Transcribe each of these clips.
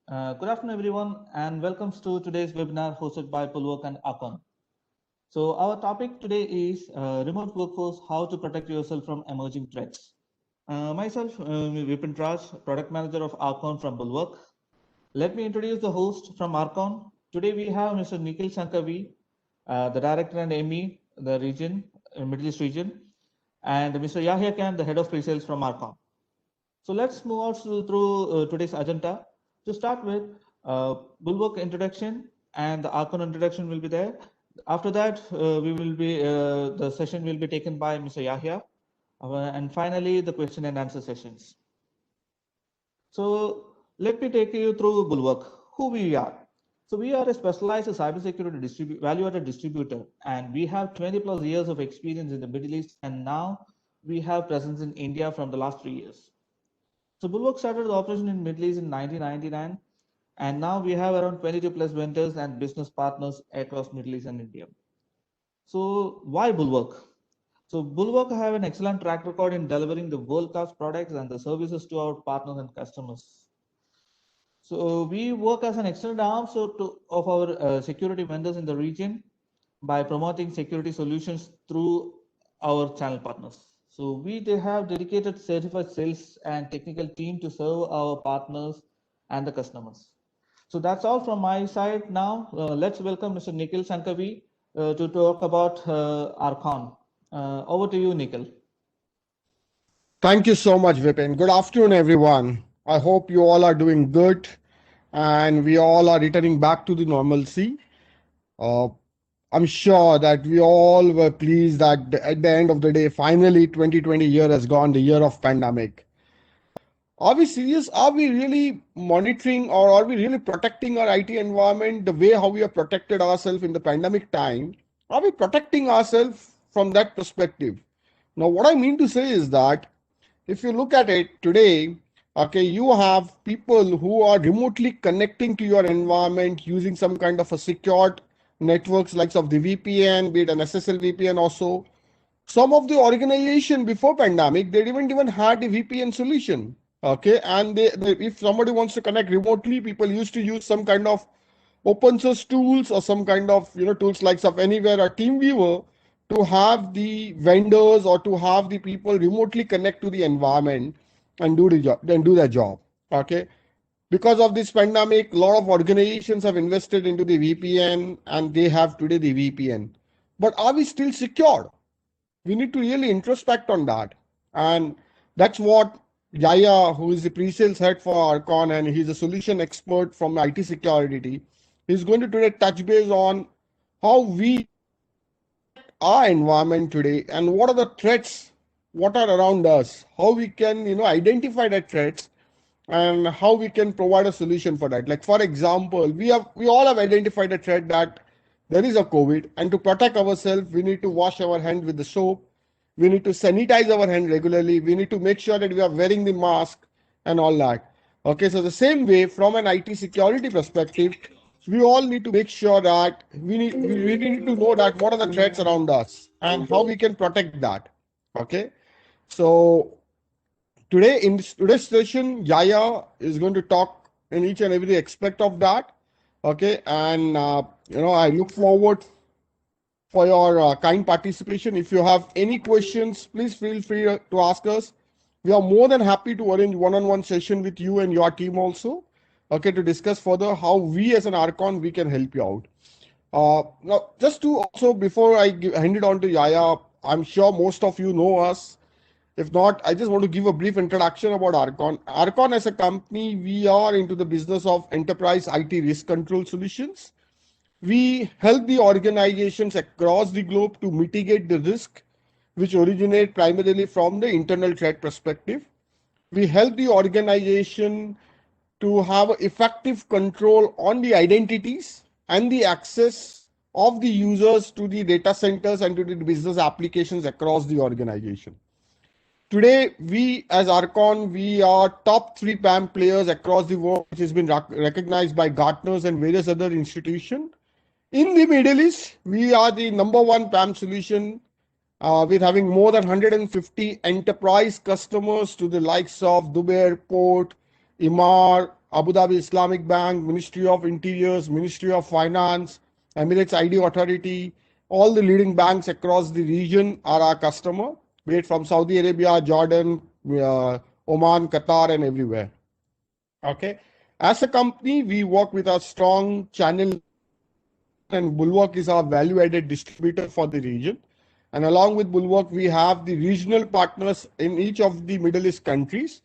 Good afternoon, everyone, and welcome to today's webinar hosted by Bulwark and Arcon. So, our topic today is remote workforce: how to protect yourself from emerging threats. Myself, Vipin Raj, product manager of Arcon from Bulwark. Let me introduce the host from Arcon. Today, we have Mr. Nikhil Sankavi, the director and ME, the region, Middle East region, and Mr. Yahya Khan, the head of pre-sales from Arcon. So let's move on through today's agenda. To start with, Bulwark introduction and the Arcon introduction will be there. After that, the session will be taken by Mr. Yahya, and finally the question and answer sessions. So let me take you through Bulwark, who we are. So we are a specialized cybersecurity value-added distributor, and we have 20 plus years of experience in the Middle East, and now we have presence in India from the last 3 years. So Bulwark started the operation in Middle East in 1999, and now we have around 22 plus vendors and business partners across Middle East and India. So why Bulwark? So Bulwark have an excellent track record in delivering the world-class products and the services to our partners and customers. So we work as an extended arm of our security vendors in the region by promoting security solutions through our channel partners. So they have dedicated certified sales and technical team to serve our partners and the customers. So that's all from my side. Now let's welcome Mr. Nikhil Sankavi to talk about Arcon. Over to you, Nikhil. Thank you so much, Vipin. Good afternoon, everyone. I hope you all are doing good and we all are returning back to the normalcy. Uh, I'm sure that we all were pleased that at the end of the day, finally 2020 year has gone, the year of pandemic. Are we serious? Are we really monitoring or are we really protecting our IT environment the way how we have protected ourselves in the pandemic time? Are we protecting ourselves from that perspective? Now, what I mean to say is that if you look at it today, okay, you have people who are remotely connecting to your environment using some kind of a secured networks like of the VPN, be it an SSL VPN also. Some of the organization before pandemic, they didn't even had a VPN solution. Okay, and if somebody wants to connect remotely, people used to use some kind of open source tools or some kind of tools like of anywhere or TeamViewer to have the vendors or to have the people remotely connect to the environment and do the job, then do their job. Okay, because of this pandemic, a lot of organizations have invested into the VPN and they have today the VPN. But are we still secure? We need to really introspect on that, and that's what Yaya, who is the pre-sales head for Arcon and he's a solution expert from IT security, is going to today touch base on how we our environment today and what are the threats, what are around us, how we can identify the threats and how we can provide a solution for that. Like for example, we all have identified a threat that there is a COVID, and to protect ourselves, we need to wash our hands with the soap. We need to sanitize our hand regularly. We need to make sure that we are wearing the mask and all that. Okay, so the same way from an IT security perspective, we all need to make sure that we need to know that what are the threats around us and how we can protect that. Okay, so today in today's session, Yaya is going to talk in each and every aspect of that. Okay, and I look forward for your kind participation. If you have any questions, please feel free to ask us. We are more than happy to arrange one-on-one session with you and your team also, okay, to discuss further how we as an Arcon, we can help you out. Now, just to also, before I hand it on to Yaya, I'm sure most of you know us. If not, I just want to give a brief introduction about Arcon. Arcon as a company, we are into the business of enterprise IT risk control solutions. We help the organizations across the globe to mitigate the risk which originate primarily from the internal threat perspective. We help the organization to have effective control on the identities and the access of the users to the data centers and to the business applications across the organization. Today, we as Arcon, we are top 3 PAM players across the world, which has been recognized by Gartners and various other institutions. In the Middle East, we are the number 1 PAM solution with having more than 150 enterprise customers to the likes of Dubai Airport, Emaar, Abu Dhabi Islamic Bank, Ministry of Interiors, Ministry of Finance, Emirates ID Authority, all the leading banks across the region are our customer, be it from Saudi Arabia, Jordan, Oman, Qatar, and everywhere. Okay. As a company, we work with a strong channel, and Bulwark is our value-added distributor for the region. And along with Bulwark, we have the regional partners in each of the Middle East countries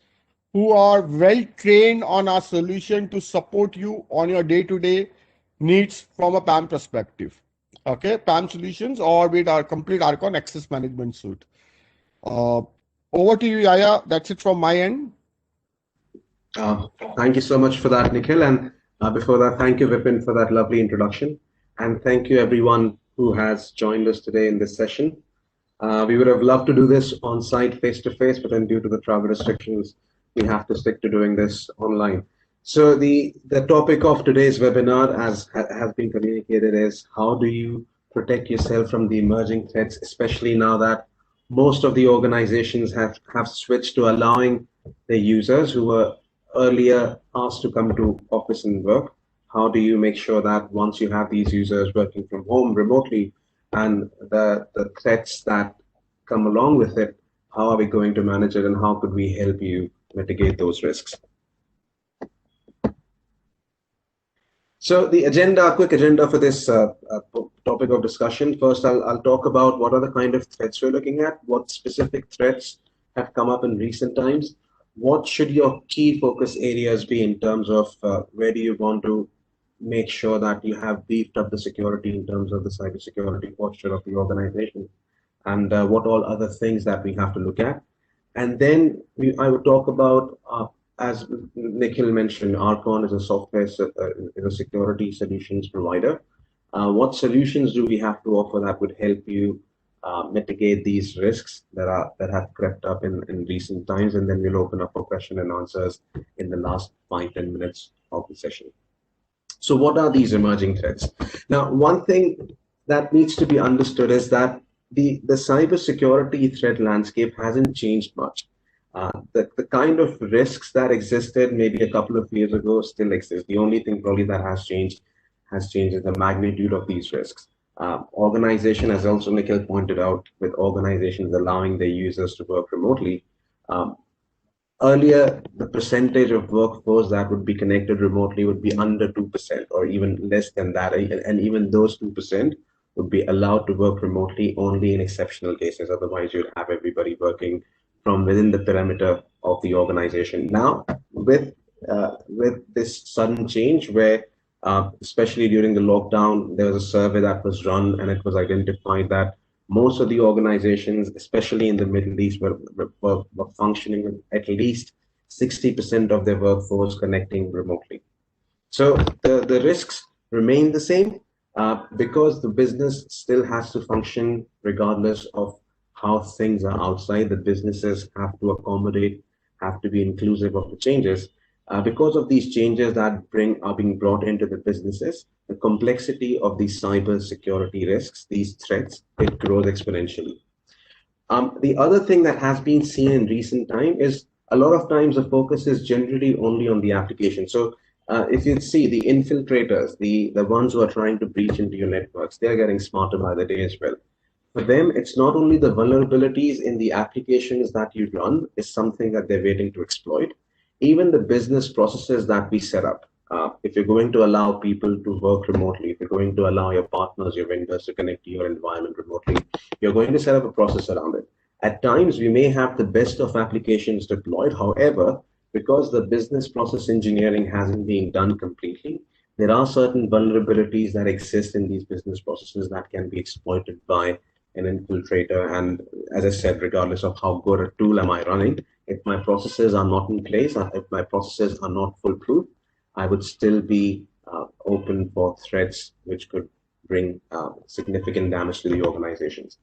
who are well trained on our solution to support you on your day-to-day needs from a PAM perspective. Okay, PAM solutions or with our complete Arcon access management suite. Over to you, Yaya. That's it from my end. Thank you so much for that, Nikhil. And before that, thank you, Vipin, for that lovely introduction. And thank you, everyone who has joined us today in this session. We would have loved to do this on site, face to face, but then due to the travel restrictions, we have to stick to doing this online. So the topic of today's webinar, as has been communicated, is how do you protect yourself from the emerging threats, especially now that most of the organizations have switched to allowing their users who were earlier asked to come to office and work. How do you make sure that once you have these users working from home remotely and the threats that come along with it, how are we going to manage it and how could we help you mitigate those risks? So the agenda, quick agenda for this topic of discussion. First, I'll talk about what are the kind of threats we're looking at, what specific threats have come up in recent times. What should your key focus areas be in terms of where do you want to make sure that you have beefed up the security in terms of the cybersecurity posture of the organization, and what all other things that we have to look at. And then I would talk about, as Nikhil mentioned, Arcon is a software, is a security solutions provider. What solutions do we have to offer that would help you mitigate these risks that have crept up in recent times? And then we'll open up for question and answers in the last 5-10 minutes of the session. So what are these emerging threats? Now, one thing that needs to be understood is that the cybersecurity threat landscape hasn't changed much. The kind of risks that existed maybe a couple of years ago still exist. The only thing probably that has changed is the magnitude of these risks. Organization, as also Nikhil pointed out, with organizations allowing their users to work remotely, earlier, the percentage of workforce that would be connected remotely would be under 2% or even less than that. And even those 2% would be allowed to work remotely only in exceptional cases. Otherwise, you'd have everybody working from within the perimeter of the organization. Now, with this sudden change where, especially during the lockdown, there was a survey that was run and it was identified that most of the organizations, especially in the Middle East, were functioning with at least 60% of their workforce connecting remotely. So the risks remain the same because the business still has to function regardless of how things are outside. The businesses have to accommodate, have to be inclusive of the changes. Because of these changes that are being brought into the businesses, the complexity of these cyber security risks, these threats, it grows exponentially. The other thing that has been seen in recent time is a lot of times the focus is generally only on the application. So if you see the infiltrators, the ones who are trying to breach into your networks, they're getting smarter by the day as well. For them, it's not only the vulnerabilities in the applications that you run is something that they're waiting to exploit. Even the business processes that we set up, if you're going to allow people to work remotely, if you're going to allow your partners, your vendors to connect to your environment remotely, you're going to set up a process around it. At times, we may have the best of applications deployed. However, because the business process engineering hasn't been done completely, there are certain vulnerabilities that exist in these business processes that can be exploited by an infiltrator. And as I said, regardless of how good a tool am I running, if my processes are not in place, if my processes are not foolproof, I would still be open for threats which could bring significant damage to the organizations.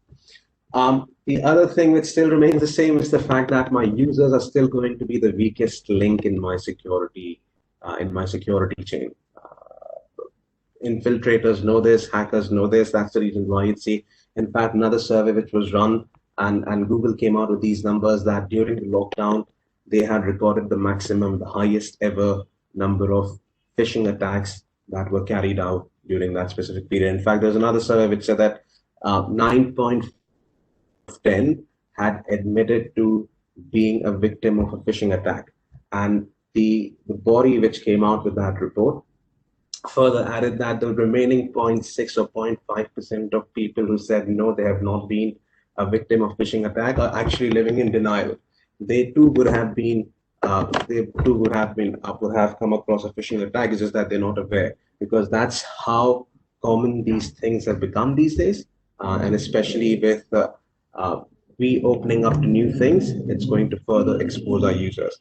The other thing that still remains the same is the fact that my users are still going to be the weakest link in my security chain. Infiltrators know this, hackers know this. That's the reason why you'd see, in fact, another survey which was run and Google came out with these numbers that during the lockdown, they had recorded the highest ever number of phishing attacks that were carried out during that specific period. In fact, there's another survey which said that 9.10 had admitted to being a victim of a phishing attack. And the body which came out with that report further added that the remaining 0.6 or 0.5% of people who said no, they have not been a victim of phishing attack are actually living in denial. They too would have been would have come across a phishing attack. It's just that they're not aware, because that's how common these things have become these days. And especially with we opening up to new things, it's going to further expose our users.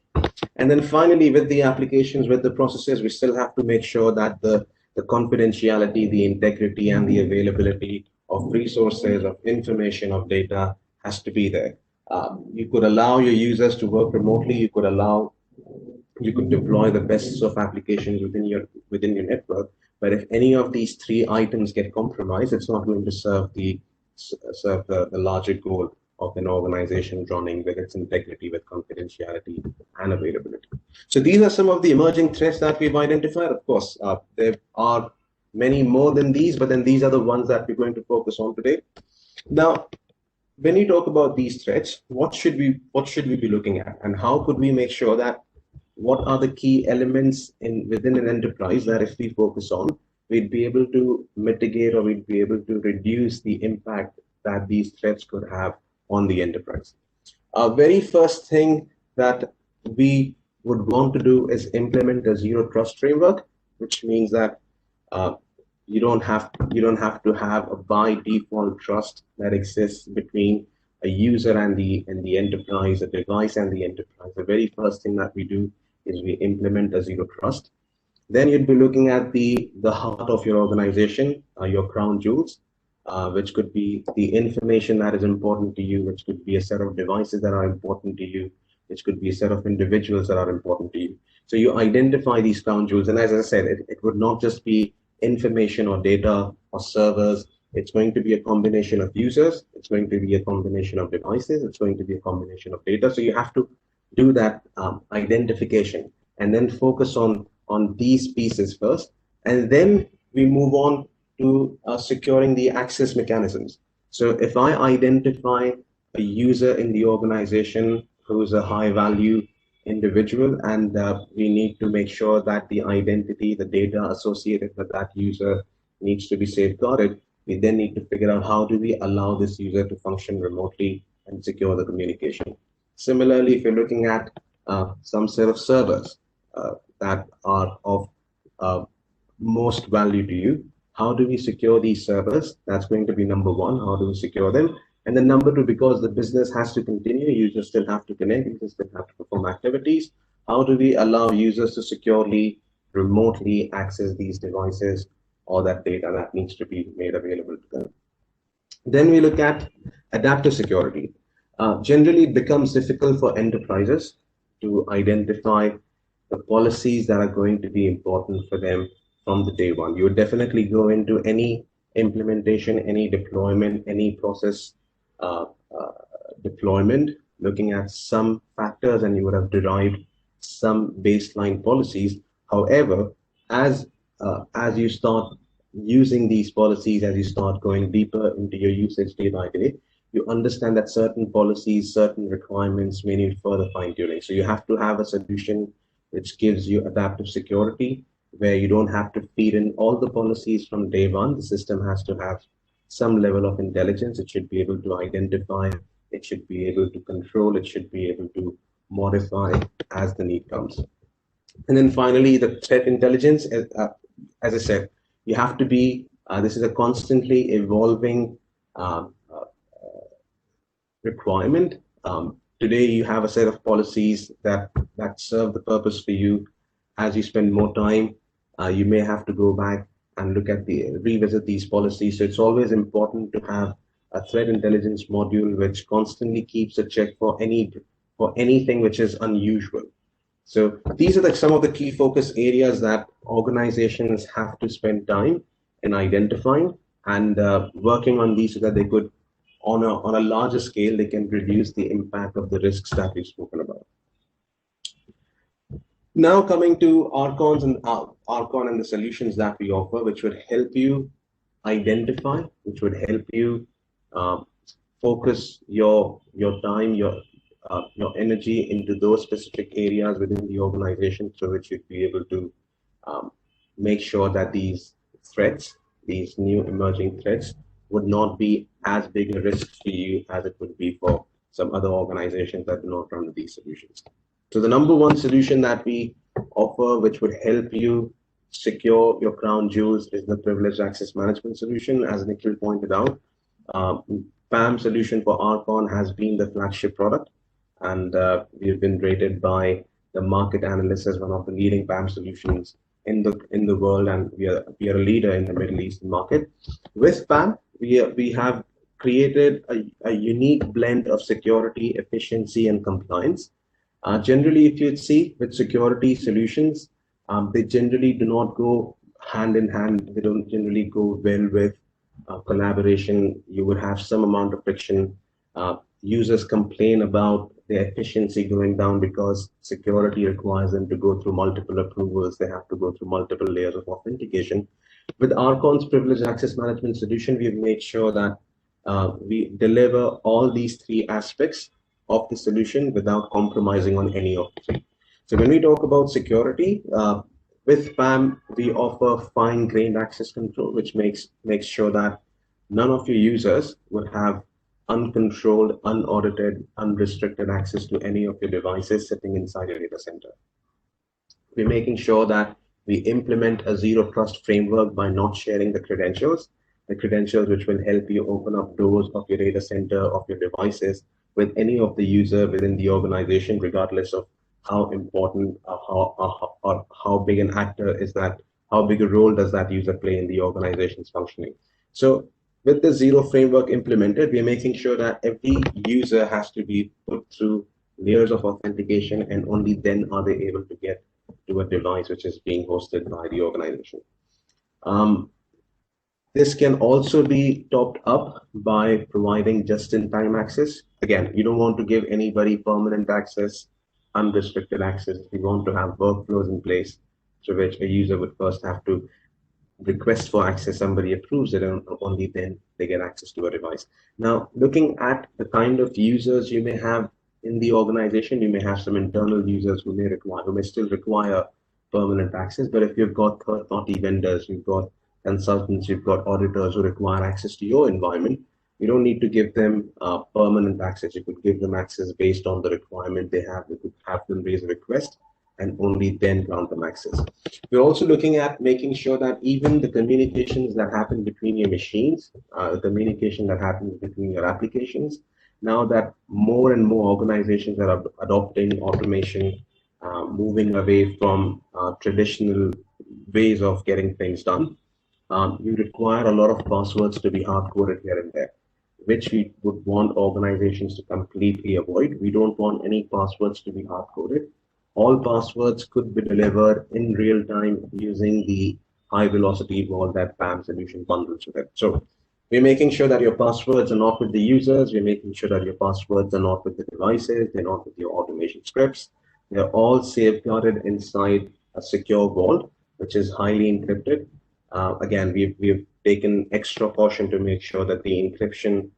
And then finally, with the applications, with the processes, we still have to make sure that the confidentiality, the integrity, and the availability of resources, of information, of data has to be there. You could allow your users to work remotely. You could deploy the best of applications within your network. But if any of these three items get compromised, it's not going to serve the larger goal of an organization running with its integrity, with confidentiality and availability. So these are some of the emerging threats that we've identified. Of course, there are many more than these, but then these are the ones that we're going to focus on today. Now, when you talk about these threats, what should we be looking at, and how could we make sure that what are the key elements within an enterprise that if we focus on, we'd be able to mitigate, or we'd be able to reduce the impact that these threats could have on the enterprise. Very first thing that we would want to do is implement a zero trust framework, which means that you don't have to have a by default trust that exists between a user and the enterprise, a device and the enterprise. The very first thing that we do is we implement a zero trust. Then you'd be looking at the heart of your organization, your crown jewels, which could be the information that is important to you, which could be a set of devices that are important to you, which could be a set of individuals that are important to you. So you identify these crown jewels. And as I said, it would not just be information or data or servers. It's going to be a combination of users. It's going to be a combination of devices. It's going to be a combination of data. So you have to do that identification and then focus on these pieces first. And then we move on to securing the access mechanisms. So if I identify a user in the organization who's a high value individual, and we need to make sure that the identity, the data associated with that user needs to be safeguarded, we then need to figure out how do we allow this user to function remotely and secure the communication. Similarly, if you're looking at some set of servers that are of most value to you, how do we secure these servers? That's going to be number one. How do we secure them? And then number two, because the business has to continue, users still have to connect, users still have to perform activities. How do we allow users to securely, remotely access these devices or that data that needs to be made available to them? Then we look at adaptive security. Generally, it becomes difficult for enterprises to identify the policies that are going to be important for them from the day one. You would definitely go into any implementation, any deployment, any process deployment, looking at some factors, and you would have derived some baseline policies. However, as you start using these policies, as you start going deeper into your usage day by day, you understand that certain policies, certain requirements may need further fine-tuning. So you have to have a solution which gives you adaptive security, where you don't have to feed in all the policies from day one. The system has to have some level of intelligence. It should be able to identify, it should be able to control, it should be able to modify as the need comes. And then finally, the threat intelligence, as I said, you have to be, this is a constantly evolving requirement. Today, you have a set of policies that serve the purpose for you. As you spend more time, you may have to go back and revisit these policies. So it's always important to have a threat intelligence module which constantly keeps a check for anything which is unusual. So these are some of the key focus areas that organizations have to spend time in identifying and working on these, so that they could, on a larger scale, they can reduce the impact of the risks that we've spoken about. Now coming to Archons and Archon and the solutions that we offer, which would help you identify, which would help you uh, focus your time, your energy into those specific areas within the organization, through which you'd be able to um, make sure that these threats, these new emerging threats, would not be as big a risk for you as it would be for some other organizations that do not run with these solutions. So the number one solution that we offer, which would help you secure your crown jewels, is the privileged access management solution. As Nikhil pointed out, PAM solution for Arcon has been the flagship product, and we've been rated by the market analysts as one of the leading PAM solutions in the world, and we are a leader in the Middle Eastern market. With PAM, we have created a unique blend of security, efficiency, and compliance. Generally, if you'd see with security solutions, they generally do not go hand in hand. They don't generally go well with collaboration. You would have some amount of friction. Users complain about their efficiency going down because security requires them to go through multiple approvals. They have to go through multiple layers of authentication. With Arcon's privileged access management solution, we've made sure that we deliver all these three aspects of the solution without compromising on any of the three. So when we talk about security, with PAM, we offer fine-grained access control, which makes sure that none of your users would have uncontrolled, unaudited, unrestricted access to any of your devices sitting inside your data center. We're making sure that we implement a zero trust framework by not sharing the credentials which will help you open up doors of your data center, of your devices, with any of the user within the organization, regardless of how important or how big an actor is that, how big a role does that user play in the organization's functioning. So with the zero framework implemented, we are making sure that every user has to be put through layers of authentication, and only then are they able to get to a device which is being hosted by the organization. This can also be topped up by providing just-in-time access. Again, you don't want to give anybody permanent access, unrestricted access. You want to have workflows in place through which a user would first have to request for access, somebody approves it, and only then they get access to a device. Now, looking at the kind of users you may have in the organization, you may have some internal users who may still require permanent access. But if you've got third-party vendors, you've got consultants, you've got auditors who require access to your environment, you don't need to give them permanent access. You could give them access based on the requirement they have. You could have them raise a request and only then grant them access. We're also looking at making sure that even the communications that happen between your machines, the communication that happens between your applications, now that more and more organizations are adopting automation, moving away from traditional ways of getting things done, you require a lot of passwords to be hard-coded here and there, which we would want organizations to completely avoid. We don't want any passwords to be hard-coded. All passwords could be delivered in real time using the high-velocity vault that PAM solution bundles with it. So we're making sure that your passwords are not with the users. We're making sure that your passwords are not with the devices. They're not with your automation scripts. They're all safeguarded inside a secure vault, which is highly encrypted. Again, we've taken extra caution to make sure that the encryption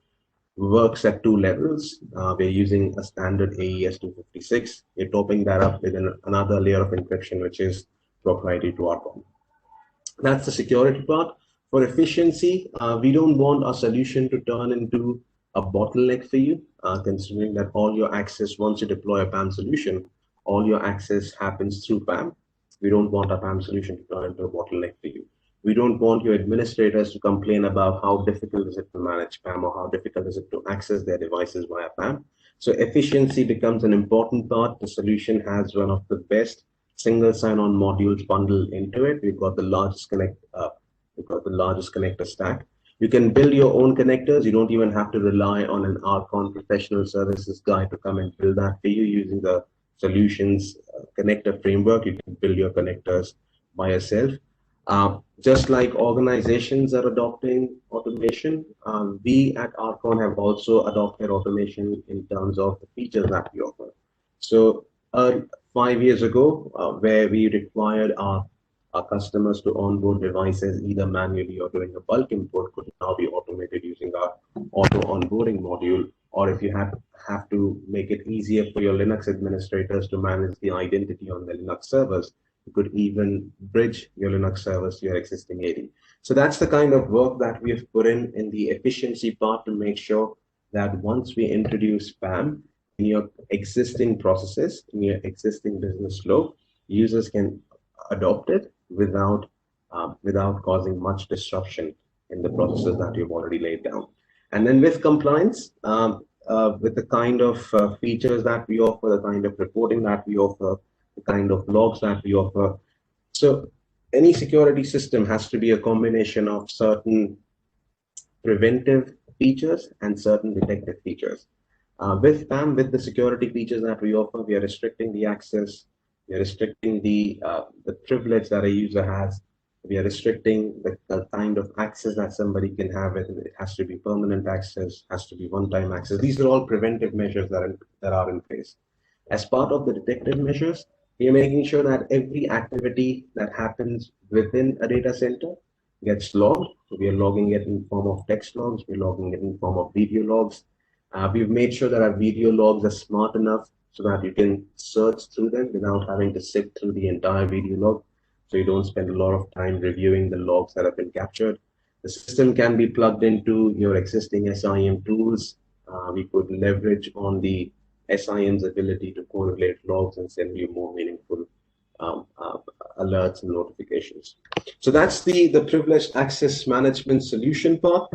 works at two levels. We're using a standard AES 256. We're topping that up with another layer of encryption, which is proprietary to Arcon. That's the security part. For efficiency, we don't want our solution to turn into a bottleneck for you, considering that all your access, once you deploy a PAM solution, all your access happens through PAM. We don't want our PAM solution to turn into a bottleneck for you. We don't want your administrators to complain about how difficult is it to manage PAM or how difficult is it to access their devices via PAM. So efficiency becomes an important part. The solution has one of the best single sign-on modules bundled into it. We've got the largest connector stack. You can build your own connectors. You don't even have to rely on an Arcon professional services guy to come and build that for you. Using the solutions connector framework, you can build your connectors by yourself. Just like organizations are adopting automation, we at Arcon have also adopted automation in terms of the features that we offer. So uh, 5 years ago, where we required our customers to onboard devices either manually or doing a bulk import, could now be automated using our auto onboarding module. Or if you have to make it easier for your Linux administrators to manage the identity on the Linux servers, you could even bridge your Linux servers to your existing AD. So that's the kind of work that we have put in the efficiency part to make sure that once we introduce spam in your existing processes, in your existing business flow, users can adopt it without causing much disruption in the processes that you've already laid down. And then with compliance, with the kind of features that we offer, the kind of reporting that we offer, the kind of logs that we offer. So any security system has to be a combination of certain preventive features and certain detective features. With PAM, with the security features that we offer, we are restricting the access, we are restricting the privilege that a user has, we are restricting the kind of access that somebody can have. It has to be permanent access, has to be one-time access. These are all preventive measures that are in place. As part of the detective measures, we are making sure that every activity that happens within a data center gets logged. We are logging it in form of text logs, we're logging it in form of video logs. We've made sure that our video logs are smart enough so that you can search through them without having to sit through the entire video log. So you don't spend a lot of time reviewing the logs that have been captured. The system can be plugged into your existing SIM tools. We could leverage on the SIM's ability to correlate logs and send you more meaningful um, uh, alerts and notifications. So that's the privileged access management solution part.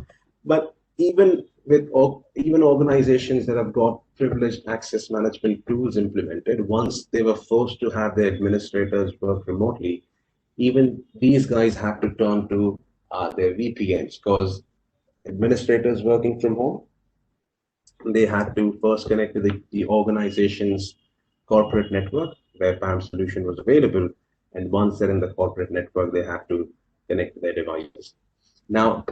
But even with even organizations that have got privileged access management tools implemented, once they were forced to have their administrators work remotely, even these guys have to turn to their VPNs, because administrators working from home, they had to first connect to the organization's corporate network where PAM solution was available. And once they're in the corporate network, they have to connect to their devices. Now,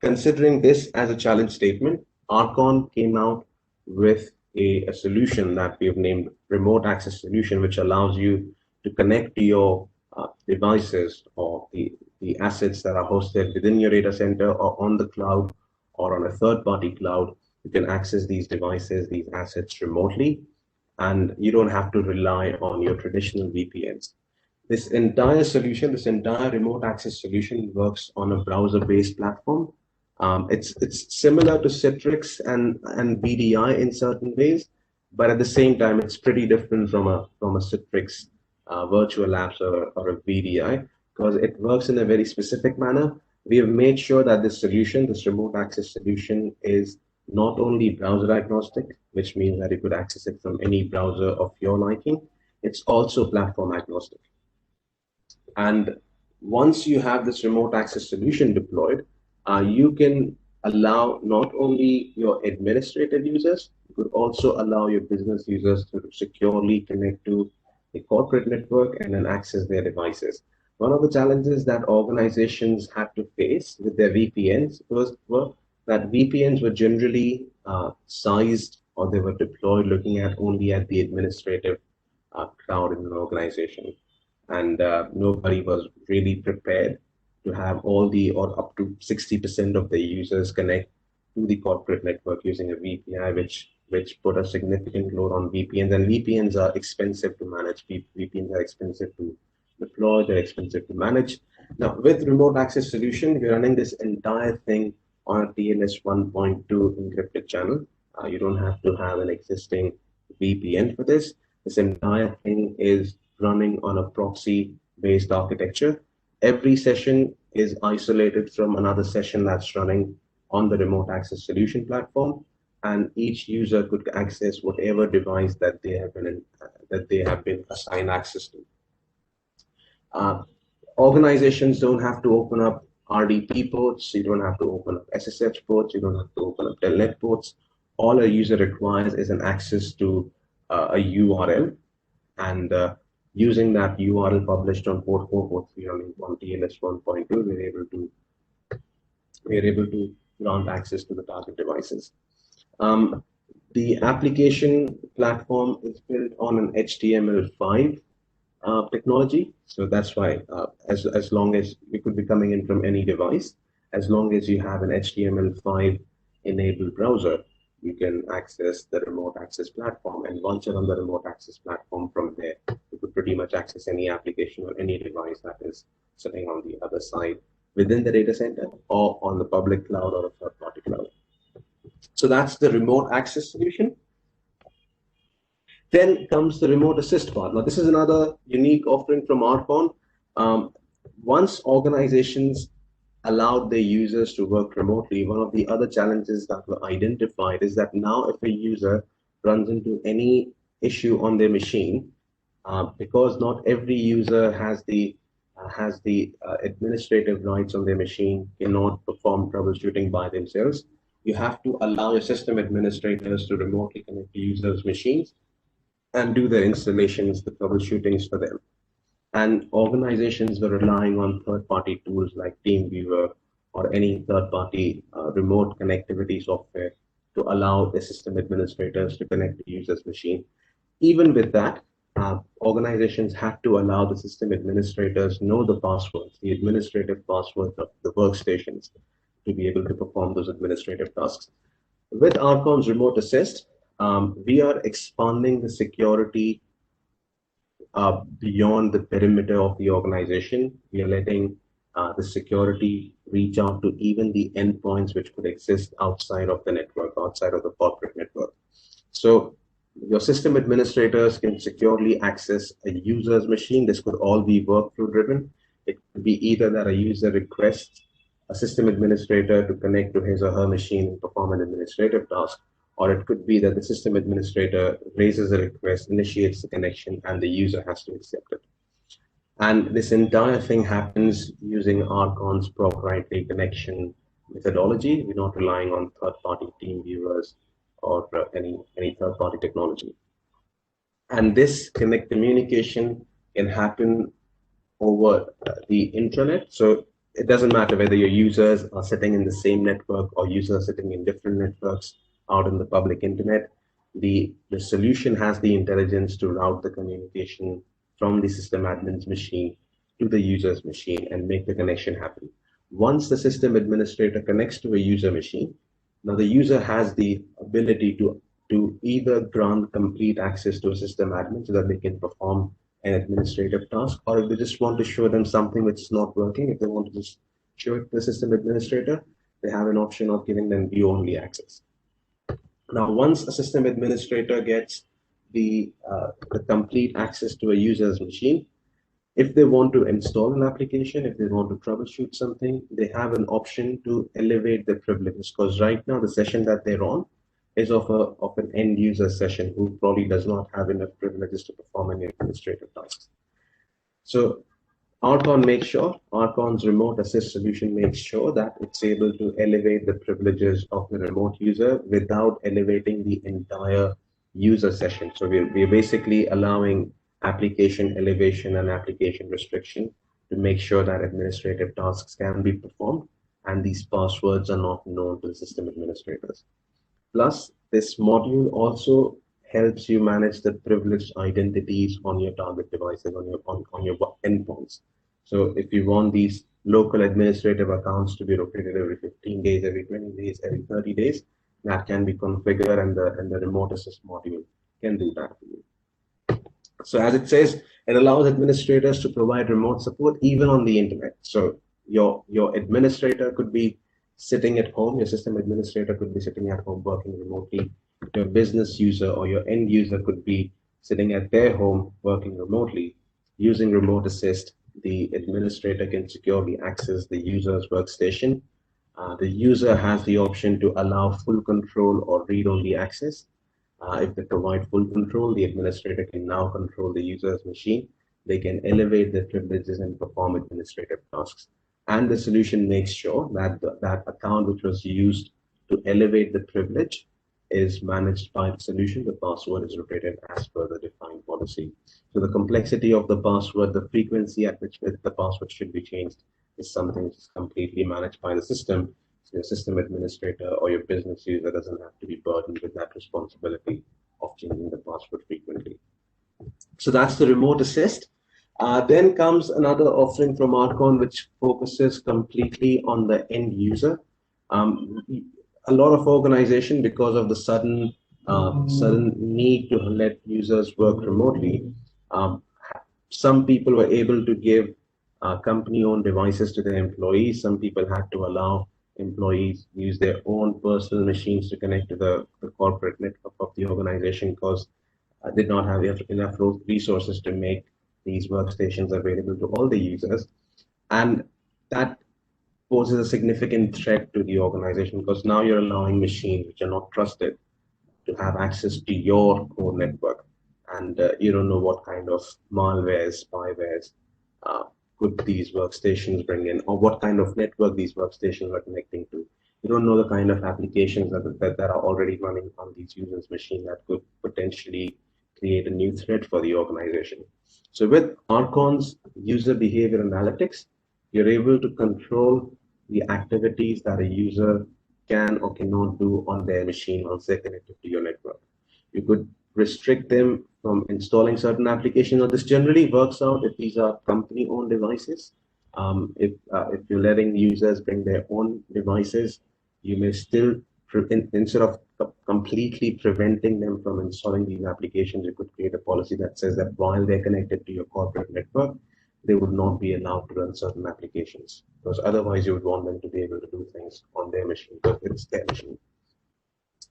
considering this as a challenge statement, Arcon came out with a solution that we have named Remote Access Solution, which allows you to connect to your devices or the assets that are hosted within your data center or on the cloud or on a third-party cloud. You can access these devices, these assets remotely, and you don't have to rely on your traditional VPNs. This entire solution, this entire remote access solution works on a browser-based platform. It's similar to Citrix and VDI in certain ways, but at the same time, it's pretty different from a Citrix virtual apps or a VDI, because it works in a very specific manner. We have made sure that this solution, this remote access solution, is not only browser agnostic, which means that you could access it from any browser of your liking. It's also platform agnostic. And once you have this remote access solution deployed, you can allow not only your administrative users, you could also allow your business users to securely connect to the corporate network and then access their devices. One of the challenges that organizations had to face with their VPNs were that VPNs were generally sized, or they were deployed looking at only at the administrative crowd in an organization, and nobody was really prepared to have all the or up to 60% of the users connect to the corporate network using a VPI, which put a significant load on VPNs. And VPNs are expensive to manage. VPNs are expensive to deploy. They're expensive to manage. Now, with remote access solution, we're running this entire thing on a TLS 1.2 encrypted channel. You don't have to have an existing VPN for this. This entire thing is running on a proxy-based architecture. Every session is isolated from another session that's running on the remote access solution platform, and each user could access whatever device that they have been assigned access to. Organizations don't have to open up RDP ports, you don't have to open up SSH ports, you don't have to open up telnet ports. All a user requires is an access to a URL, and using that URL published on port 443 on TLS 1.2, we're able to grant access to the target devices. The application platform is built on an HTML5 technology. So that's why, as long as it could be coming in from any device, as long as you have an HTML5 enabled browser, you can access the remote access platform. And once you're on the remote access platform, from there, you could pretty much access any application or any device that is sitting on the other side within the data center or on the public cloud or a third-party cloud. So that's the remote access solution. Then comes the remote assist part. Now, this is another unique offering from Arcon. Once organizations allowed their users to work remotely, one of the other challenges that were identified is that now if a user runs into any issue on their machine, because not every user has the administrative rights on their machine, cannot perform troubleshooting by themselves, you have to allow your system administrators to remotely connect to users' machines and do their installations, the troubleshootings for them. And organizations were relying on third-party tools like TeamViewer or any third-party remote connectivity software to allow the system administrators to connect to users' machine. Even with that, organizations have to allow the system administrators know the passwords, the administrative passwords of the workstations, to be able to perform those administrative tasks. With Arcon's Remote Assist, we are expanding the security beyond the perimeter of the organization. We are letting the security reach out to even the endpoints which could exist outside of the network, outside of the corporate network. So your system administrators can securely access a user's machine. This could all be workflow driven. It could be either that a user requests a system administrator to connect to his or her machine and perform an administrative task, or it could be that the system administrator raises a request, initiates the connection, and the user has to accept it. And this entire thing happens using Arcon's proprietary connection methodology. We're not relying on third-party team viewers or any third-party technology. And this communication can happen over the intranet. So it doesn't matter whether your users are sitting in the same network or users sitting in different networks out in the public internet. The solution has the intelligence to route the communication from the system admin's machine to the user's machine and make the connection happen. Once the system administrator connects to a user machine, now the user has the ability to either grant complete access to a system admin so that they can perform an administrative task, or if they just want to show them something which is not working, if they want to just show it to the system administrator, they have an option of giving them view-only access. Now, once a system administrator gets the complete access to a user's machine, if they want to install an application, if they want to troubleshoot something, they have an option to elevate their privileges, because right now the session that they're on is of an end user session who probably does not have enough privileges to perform any administrative tasks. So Arcon's remote assist solution makes sure that it's able to elevate the privileges of the remote user without elevating the entire user session. So we're basically allowing application elevation and application restriction to make sure that administrative tasks can be performed and these passwords are not known to the system administrators. Plus, this module also helps you manage the privileged identities on your target devices, on your endpoints. So if you want these local administrative accounts to be rotated every 15 days, every 20 days, every 30 days, that can be configured, and the remote assist module can do that for you. So as it says, it allows administrators to provide remote support even on the internet. So your administrator could be sitting at home, your system administrator could be sitting at home working remotely. Your business user or your end user could be sitting at their home working remotely. Using remote assist, the administrator can securely access the user's workstation. The user has the option to allow full control or read-only access. If they provide full control, the administrator can now control the user's machine. They can elevate their privileges and perform administrative tasks. And the solution makes sure that that account which was used to elevate the privilege is managed by the solution. The password is rotated as per the defined policy. So the complexity of the password, the frequency at which the password should be changed, is something which is completely managed by the system, your system administrator or your business user doesn't have to be burdened with that responsibility of changing the password frequently. So that's the remote assist. Then comes another offering from Arcon, which focuses completely on the end user. A lot of organization, because of the sudden need to let users work remotely, some people were able to give company-owned devices to their employees. Some people had to allow employees use their own personal machines to connect to the corporate network of the organization, because did not have enough resources to make these workstations available to all the users. And that poses a significant threat to the organization, because now you're allowing machines which are not trusted to have access to your core network. And you don't know what kind of malwares, spywares could these workstations bring in, or what kind of network these workstations are connecting to. You don't know the kind of applications that are already running on these users' machine that could potentially create a new threat for the organization. So with Arcon's user behavior analytics, you're able to control the activities that a user can or cannot do on their machine once they're connected to your network. You could restrict them from installing certain applications. Now, this generally works out if these are company-owned devices. If you're letting users bring their own devices, you may still, instead of completely preventing them from installing these applications, you could create a policy that says that while they're connected to your corporate network, they would not be allowed to run certain applications, because otherwise you would want them to be able to do things on their machine, because it's their machine.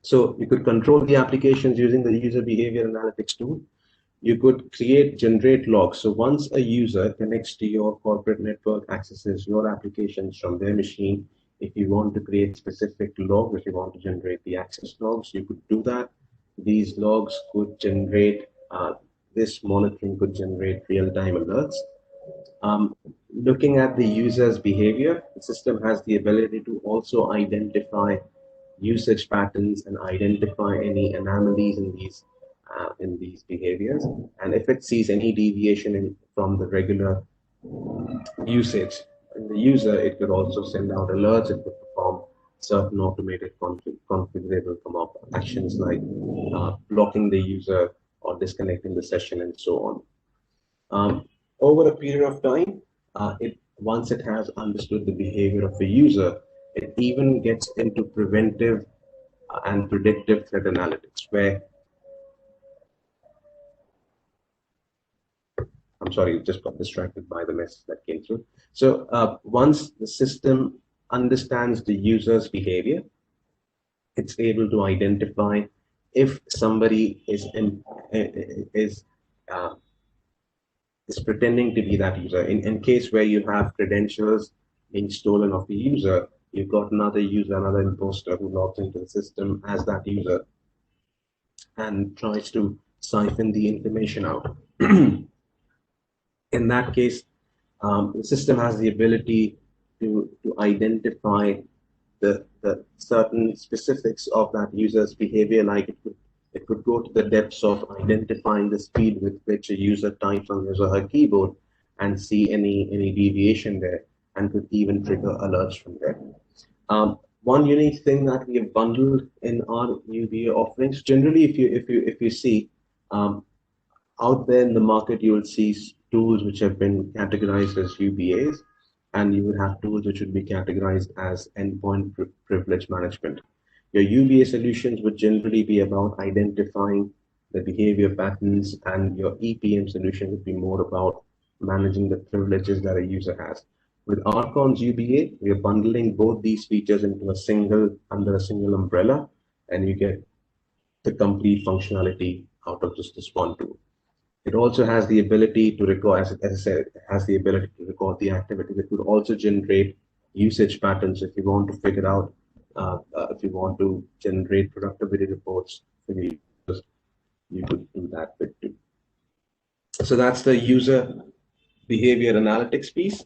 So you could control the applications using the user behavior analytics tool. You could generate logs. So once a user connects to your corporate network, accesses your applications from their machine, if you want to create specific logs, if you want to generate the access logs, you could do that. These logs could generate, this monitoring could generate real-time alerts. Looking at the user's behavior, the system has the ability to also identify usage patterns and identify any anomalies in these behaviors. And if it sees any deviation from the regular usage in the user, it could also send out alerts. It could perform certain automated configurable actions like blocking the user or disconnecting the session and so on. Over a period of time, once it has understood the behavior of a user, it even gets into preventive and predictive threat analytics, where, I'm sorry, just got distracted by the message that came through. So once the system understands the user's behavior, it's able to identify if somebody is pretending to be that user. In case where you have credentials being stolen of the user, you've got another user, another imposter who logs into the system as that user and tries to siphon the information out. In that case, the system has the ability to identify the certain specifics of that user's behavior, like it could go to the depths of identifying the speed with which a user types on his or her keyboard and see any deviation there, and could even trigger alerts from there. One unique thing that we have bundled in our UBA offerings, generally, if you see out there in the market, you will see tools which have been categorized as UBAs, and you would have tools which would be categorized as endpoint privilege management. Your UBA solutions would generally be about identifying the behavior patterns, and your EPM solution would be more about managing the privileges that a user has. With Arcon's UBA, we are bundling both these features under a single umbrella, and you get the complete functionality out of just this one tool. It also has the ability to record, as I said, it has the ability to record the activity. It could also generate usage patterns if you want to figure out, if you want to generate productivity reports for your users, you could do that bit too. So that's the user behavior analytics piece.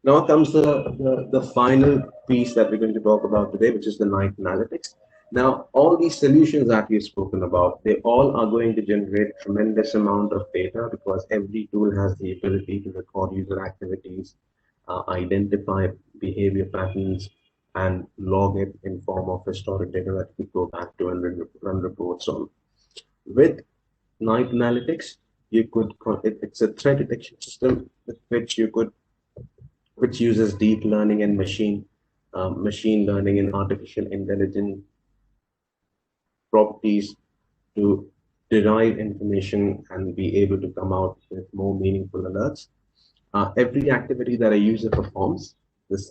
Now comes the final piece that we're going to talk about today, which is the night analytics. Now, all these solutions that we've spoken about, they all are going to generate tremendous amount of data, because every tool has the ability to record user activities, identify behavior patterns, and log it in form of historic data that we go back to and run reports on. With Night Analytics, you could it's a threat detection system with which uses deep learning and machine learning and artificial intelligence properties to derive information and be able to come out with more meaningful alerts. Every activity that a user performs,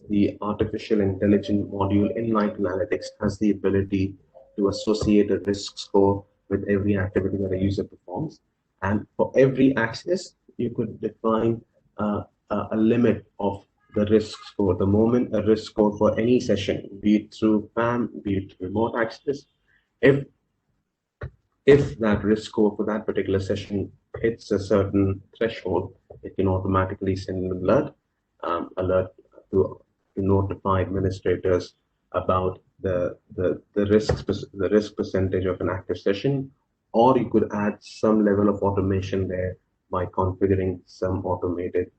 the artificial intelligence module in Night Analytics has the ability to associate a risk score with every activity that a user performs. And for every access, you could define a limit of the risk score. The moment a risk score for any session, be it through PAM, be it remote access, if that risk score for that particular session hits a certain threshold, it can automatically send an alert to notify administrators about the risk percentage of an active session, or you could add some level of automation there by configuring some automated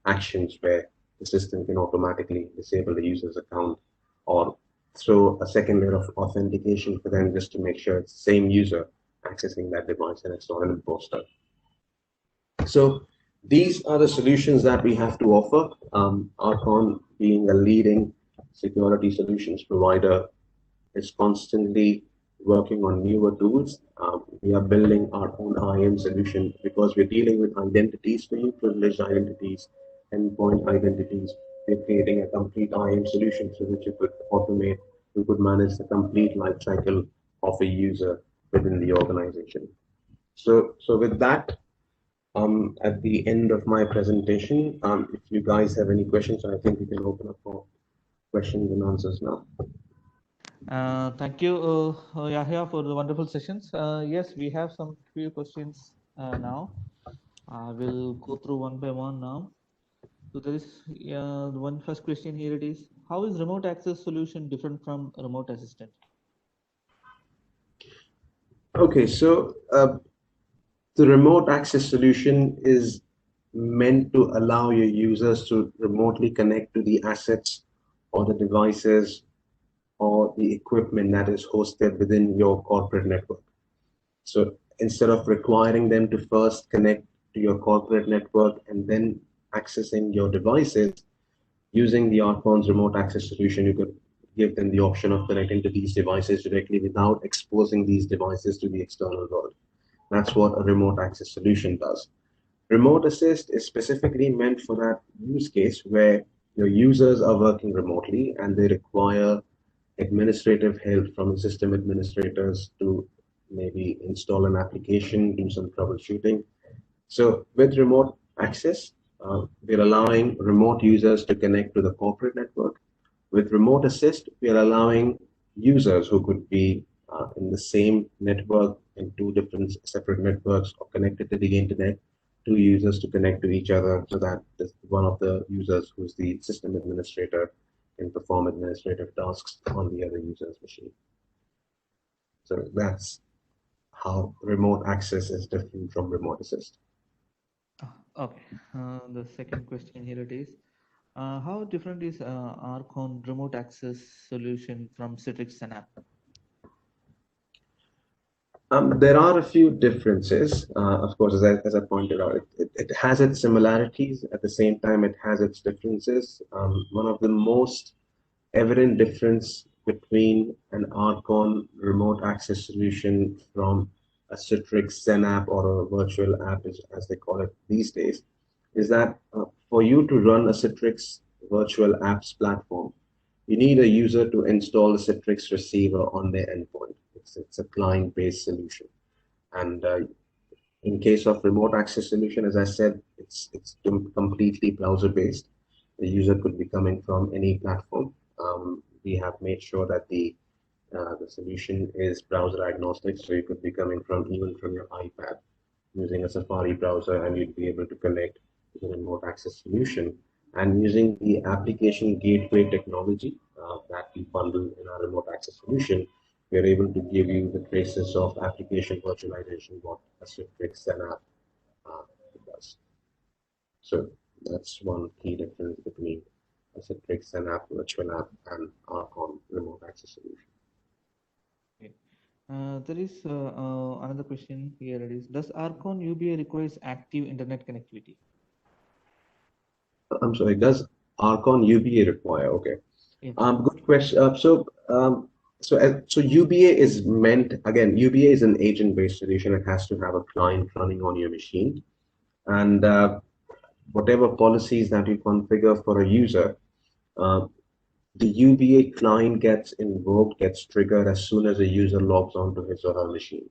actions where the system can automatically disable the user's account or throw a second layer of authentication for them just to make sure it's the same user accessing that device and it's not an imposter. So these are the solutions that we have to offer. Arcon, being a leading security solutions provider, is constantly working on newer tools. We are building our own IAM solution because we're dealing with identities, very privileged identities, endpoint identities. We're creating a complete IAM solution so that you could automate, you could manage the complete life cycle of a user within the organization. So with that, at the end of my presentation, if you guys have any questions, I think we can open up for questions and answers now. Thank you, Yahya, for the wonderful sessions. Yes, we have some few questions now. We'll go through one by one now. So there is the one first question here. It is, how is remote access solution different from remote assistant? Okay, so the remote access solution is meant to allow your users to remotely connect to the assets or the devices or the equipment that is hosted within your corporate network. So instead of requiring them to first connect to your corporate network and then accessing your devices, using the Arcon's remote access solution, you could give them the option of connecting to these devices directly without exposing these devices to the external world. That's what a remote access solution does. Remote Assist is specifically meant for that use case where your users are working remotely and they require administrative help from the system administrators to maybe install an application, do some troubleshooting. So with remote access, we're allowing remote users to connect to the corporate network. With Remote Assist, we are allowing users who could be in the same network in two different separate networks or connected to the internet, two users to connect to each other so that one of the users who's the system administrator can perform administrative tasks on the other user's machine. So that's how remote access is different from Remote Assist. Okay, the second question here it is, how different is Arcon remote access solution from Citrix and app? There are a few differences. Of course, as I pointed out, it has its similarities. At the same time, it has its differences. One of the most evident difference between an Arcon remote access solution from a Citrix Zen app or a virtual app, as they call it these days, is that for you to run a Citrix virtual apps platform, you need a user to install a Citrix receiver on their endpoint. It's a client-based solution. And in case of remote access solution, as I said, it's completely browser-based. The user could be coming from any platform. We have made sure that the solution is browser agnostic, so you could be coming from even from your iPad using a Safari browser, and you'd be able to connect to the remote access solution. And using the application gateway technology that we bundle in our remote access solution, we're able to give you the traces of application virtualization, what a Citrix Zen app does. So that's one key difference between the Citrix and App Virtual App and Arcon remote access solution. Okay. There is another question here. It is, does Arcon UBA requires active internet connectivity? I'm sorry, does Arcon UBA require? Okay. Yeah. Good question. So UBA is meant, again, UBA is an agent-based solution. It has to have a client running on your machine. And whatever policies that you configure for a user, the UBA client gets invoked, gets triggered as soon as a user logs onto his or her machine.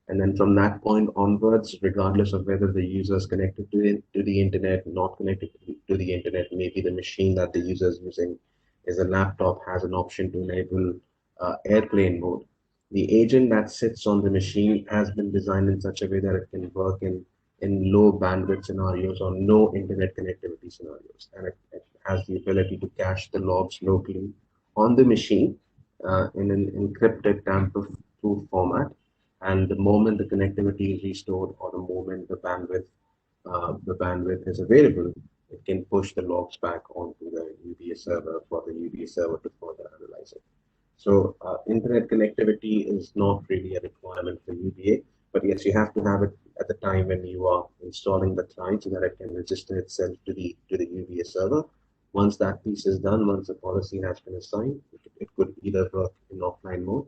And then from that point onwards, regardless of whether the user is connected to the internet, not connected to the internet, maybe the machine that the user is using is a laptop, has an option to enable airplane mode. The agent that sits on the machine has been designed in such a way that it can work in low bandwidth scenarios or no internet connectivity scenarios. And it has the ability to cache the logs locally on the machine in an encrypted tamper-proof format. And the moment the connectivity is restored or the moment the bandwidth is available, it can push the logs back onto the UBA server for the UBA server to further analyze it. So internet connectivity is not really a requirement for UBA, but yes, you have to have it at the time when you are installing the client so that it can register itself to the UBA server. Once that piece is done, once the policy has been assigned, it could either work in offline mode.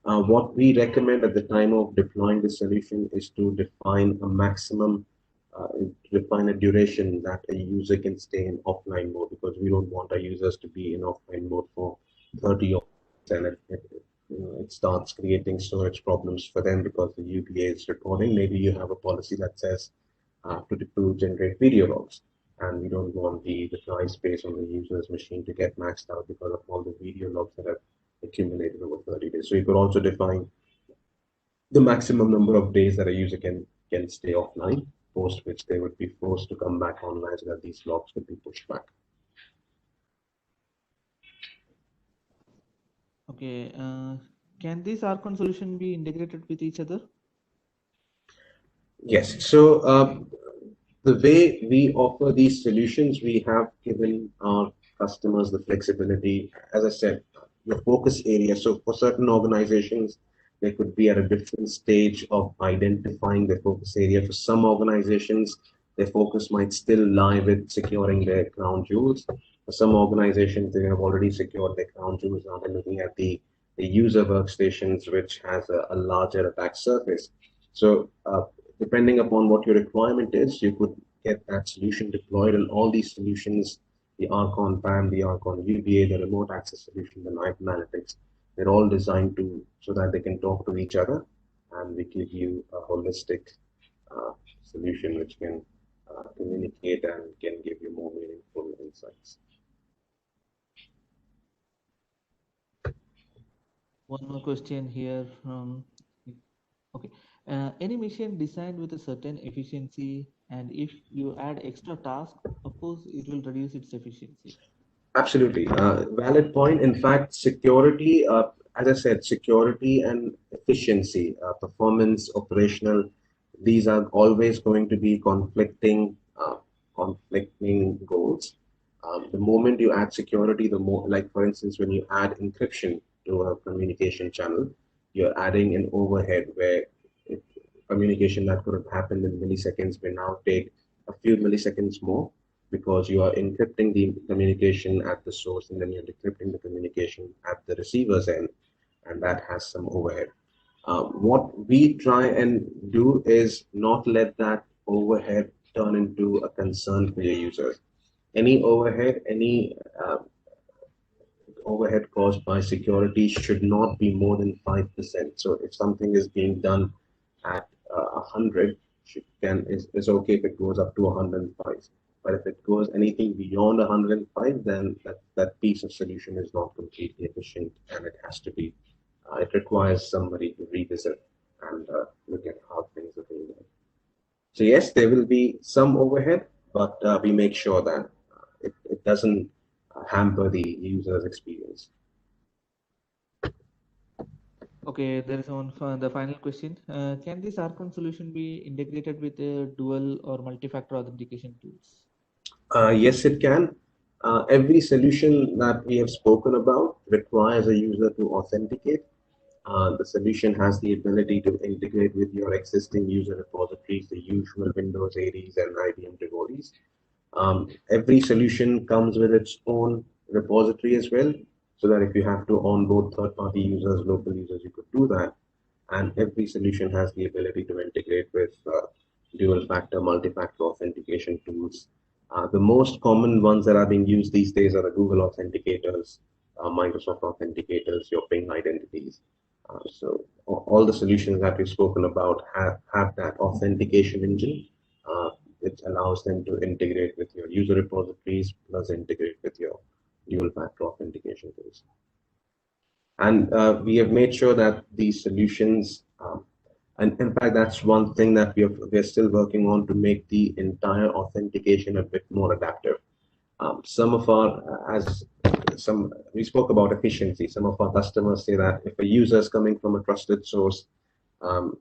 What we recommend at the time of deploying the solution is to define a maximum, define a duration that a user can stay in offline mode, because we don't want our users to be in offline mode for 30 hours and it starts creating storage problems for them because the UBA is recording. Maybe you have a policy that says to generate video logs, and we don't want the drive space on the user's machine to get maxed out because of all the video logs that have accumulated over 30 days. So you could also define the maximum number of days that a user can stay offline, post which they would be forced to come back online so that these logs could be pushed back. Okay. Can this Arcon solution be integrated with each other? Yes. So the way we offer these solutions, we have given our customers the flexibility. As I said, the focus area. So for certain organizations, they could be at a different stage of identifying their focus area. For some organizations, their focus might still lie with securing their crown jewels. For some organizations, they have already secured their crown jewels. Now they're looking at the user workstations, which has a larger attack surface. So depending upon what your requirement is, you could get that solution deployed. And all these solutions, the Arcon PAM, the Arcon UBA, the remote access solution, the night analytics, they're all designed so that they can talk to each other, and we give you a holistic solution which can communicate and can give you more meaningful insights. One more question here. Okay. Any machine designed with a certain efficiency, and if you add extra tasks, of course, it will reduce its efficiency. Absolutely. Valid point. In fact, security, as I said, security and efficiency, performance, operational, these are always going to be conflicting goals. The moment you add security, the more, like for instance, when you add encryption to a communication channel, you're adding an overhead where communication that could have happened in milliseconds may now take a few milliseconds more, because you are encrypting the communication at the source and then you're decrypting the communication at the receiver's end, and that has some overhead. What we try and do is not let that overhead turn into a concern for your users. Any overhead, any overhead caused by security should not be more than 5%. So if something is being done at 100, is okay if it goes up to 105. But if it goes anything beyond 105, then that piece of solution is not completely efficient, and it has to be, it requires somebody to revisit and look at how things are being done. So yes, there will be some overhead, but we make sure that it doesn't hamper the user's experience. Okay, there is one for the final question. Can this Arcon solution be integrated with dual or multi-factor authentication tools? Yes, it can. Every solution that we have spoken about requires a user to authenticate. The solution has the ability to integrate with your existing user repositories, the usual Windows 80s and IBM devotees. Every solution comes with its own repository as well, so that if you have to onboard third-party users, local users, you could do that. And every solution has the ability to integrate with dual-factor, multi-factor authentication tools. The most common ones that are being used these days are the Google authenticators, Microsoft authenticators, your Ping identities. So all the solutions that we've spoken about have that authentication engine, which allows them to integrate with your user repositories plus integrate with your dual factor authentication tools. And we have made sure that these solutions, and in fact, that's one thing that we're still working on to make the entire authentication a bit more adaptive. Some of our, we spoke about efficiency. Some of our customers say that if a user is coming from a trusted source,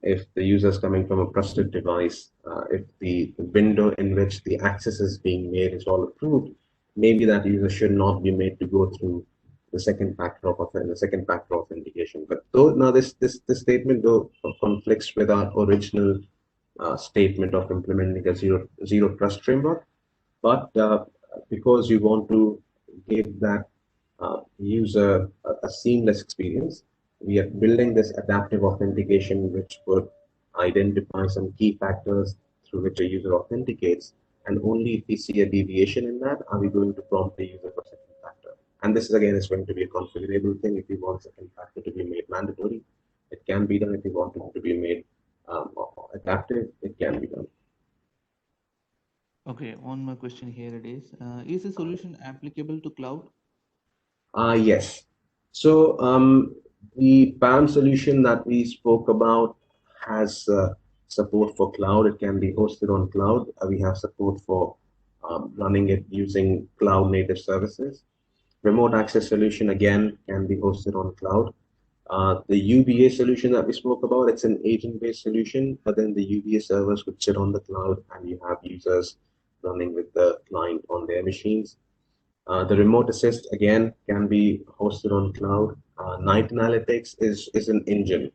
if the user is coming from a trusted device, if the window in which the access is being made is all approved, maybe that user should not be made to go through the second factor authentication. But though now this statement though conflicts with our original statement of implementing a zero trust framework, but because you want to give that user a seamless experience, we are building this adaptive authentication, which would identify some key factors through which a user authenticates. And only if we see a deviation in that, are we going to prompt the user for second factor. And this is again is going to be a configurable thing. If you want second factor to be made mandatory, it can be done. If you want it to be made adaptive, it can be done. Okay, one more question here it is. Is the solution applicable to cloud? Yes. So the PAM solution that we spoke about has support for cloud. It can be hosted on cloud. We have support for running it using cloud native services. Remote access solution again can be hosted on cloud. The UBA solution that we spoke about, it's an agent-based solution, but then the UBA servers would sit on the cloud and you have users running with the client on their machines. The remote assist again can be hosted on cloud. Night analytics is an engine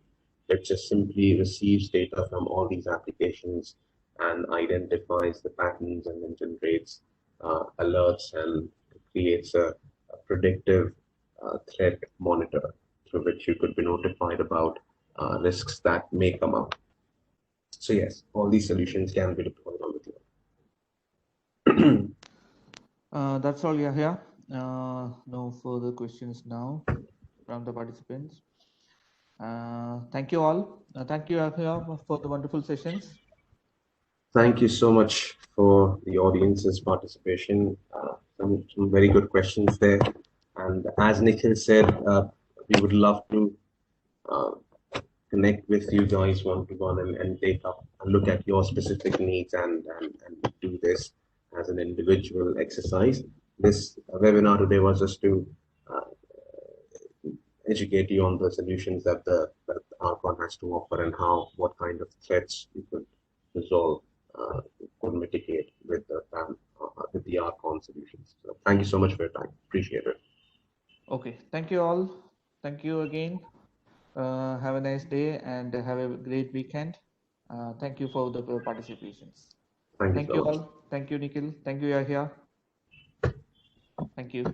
which just simply receives data from all these applications and identifies the patterns and then generates alerts and creates a predictive threat monitor through which you could be notified about risks that may come up. So yes, all these solutions can be deployed on the cloud. That's all, Yahya. No further questions now from the participants. Thank you all. Thank you, Yahya, for the wonderful sessions. Thank you so much for the audience's participation. Some very good questions there. And as Nikhil said, we would love to connect with you guys one-to-one and take up and look at your specific needs and do this as an individual exercise. This webinar today was just to educate you on the solutions that Arcon has to offer and what kind of threats you could resolve, could mitigate with the Arcon solutions. So thank you so much for your time. Appreciate it. Okay, thank you all. Thank you again. Have a nice day and have a great weekend. Thank you for the participations. Thank you so much. All. Thank you, Nikhil. Thank you, Yahya. Thank you.